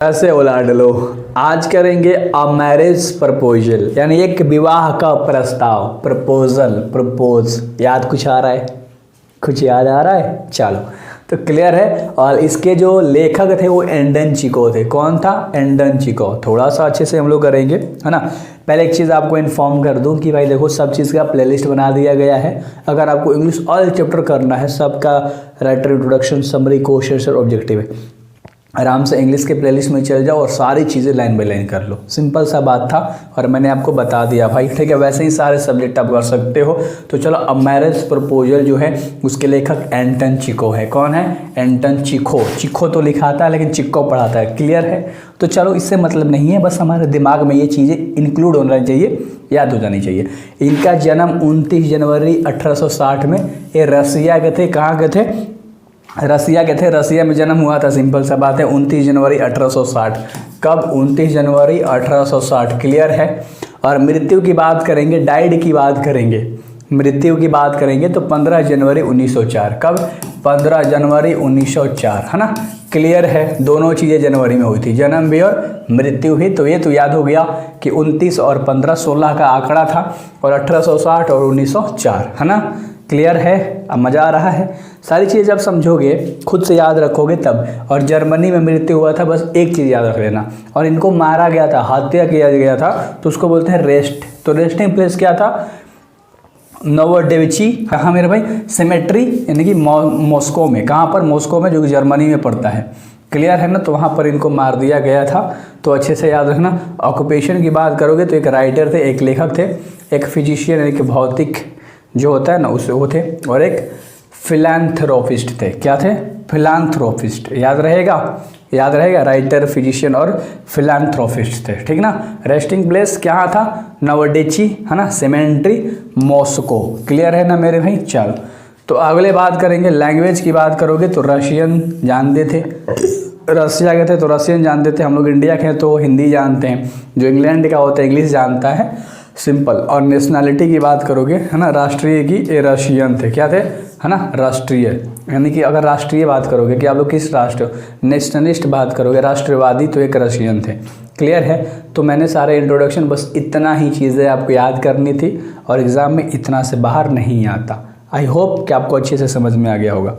ऐसे उलाट लो। आज करेंगे अ मैरिज प्रपोजल, यानी एक विवाह का प्रस्ताव। Proposal, propose. याद कुछ आ रहा है? कुछ याद आ रहा है? चलो तो क्लियर है। और इसके जो लेखक थे वो एंडन चिको थे। कौन था? एंडन चिको। थोड़ा सा अच्छे से हम लोग करेंगे, है ना। पहले एक चीज़ आपको इन्फॉर्म कर दूं कि भाई देखो, सब चीज़ का प्लेलिस्ट बना दिया गया है। अगर आपको इंग्लिश ऑल चैप्टर करना है, सबका राइटर, इंट्रोडक्शन, समरी, क्वेश्चन और ऑब्जेक्टिव है, आराम से इंग्लिश के प्लेलिस्ट में चल जाओ और सारी चीज़ें लाइन बाय लाइन कर लो। सिंपल सा बात था और मैंने आपको बता दिया भाई, ठीक है। वैसे ही सारे सब्जेक्ट आप कर सकते हो। तो चलो, अ मैरिज प्रपोजल जो है उसके लेखक एंटन चिको है। कौन है? एंटन चिको। चिको तो लिखाता है लेकिन चिको पढ़ाता है। क्लियर है? तो चलो, इससे मतलब नहीं है, बस हमारे दिमाग में ये चीज़ें इंक्लूड होना चाहिए, याद हो जानी चाहिए। इनका जन्म 29 जनवरी 1860 में ये रसिया के थे। कहाँ के थे? रसिया के थे। रसिया में जन्म हुआ था। सिंपल सा बात है, 29 जनवरी 1860। कब? 29 जनवरी 1860। क्लियर है? और मृत्यु की बात करेंगे, डाइड की बात करेंगे, मृत्यु की बात करेंगे तो 15 जनवरी 1904। कब? 15 जनवरी 1904, है ना। क्लियर है? दोनों चीज़ें जनवरी में हुई थी, जन्म भी और मृत्यु भी। तो ये तो याद हो गया कि 29 और 15 16 का आंकड़ा था, और 1860 और 1904, है ना। क्लियर है? अब मज़ा आ रहा है? सारी चीज़ जब समझोगे, खुद से याद रखोगे तब। और जर्मनी में मृत्यु हुआ था, बस एक चीज़ याद रख लेना। और इनको मारा गया था, हत्या किया गया था, तो उसको बोलते हैं रेस्ट। तो रेस्टिंग प्लेस क्या था? नोवोडेविची। कहाँ मेरे भाई? सिमेट्री, यानी कि मॉस्को में। कहाँ पर? मॉस्को में, जो कि जर्मनी में पड़ता है। क्लियर है ना। तो वहाँ पर इनको मार दिया गया था। तो अच्छे से याद रखना। ऑक्यूपेशन की बात करोगे तो एक राइटर थे, एक लेखक थे, एक फिजिशियन यानी कि भौतिक जो होता है ना, उससे वो थे, और एक फिलैंथ्रोपिस्ट थे। क्या थे? फिलैंथ्रोपिस्ट। याद रहेगा? याद रहेगा। राइटर, फिजिशियन और फिलैंथ्रोपिस्ट थे, ठीक ना। रेस्टिंग प्लेस क्या था? नोवोडेची, है ना। Symmetry, Moscow. क्लियर है ना मेरे भाई? चलो, तो अगले बात करेंगे। लैंग्वेज की बात करोगे तो रशियन जानते थे, रसिया के थे तो रशियन जानते थे। हम लोग इंडिया के हैं तो हिंदी जानते हैं। जो इंग्लैंड का होता है इंग्लिश जानता है। सिंपल। और नेशनैलिटी की बात करोगे, है ना, राष्ट्रीय की, ये रशियन थे। क्या थे? है ना, राष्ट्रीय। यानी कि अगर राष्ट्रीय बात करोगे कि आप लोग किस राष्ट्र, नेशनलिस्ट बात करोगे, राष्ट्रवादी, तो एक रशियन थे। क्लियर है? तो मैंने सारे इंट्रोडक्शन, बस इतना ही चीज़ें आपको याद करनी थी, और एग्ज़ाम में इतना से बाहर नहीं आता। आई होप कि आपको अच्छे से समझ में आ गया होगा।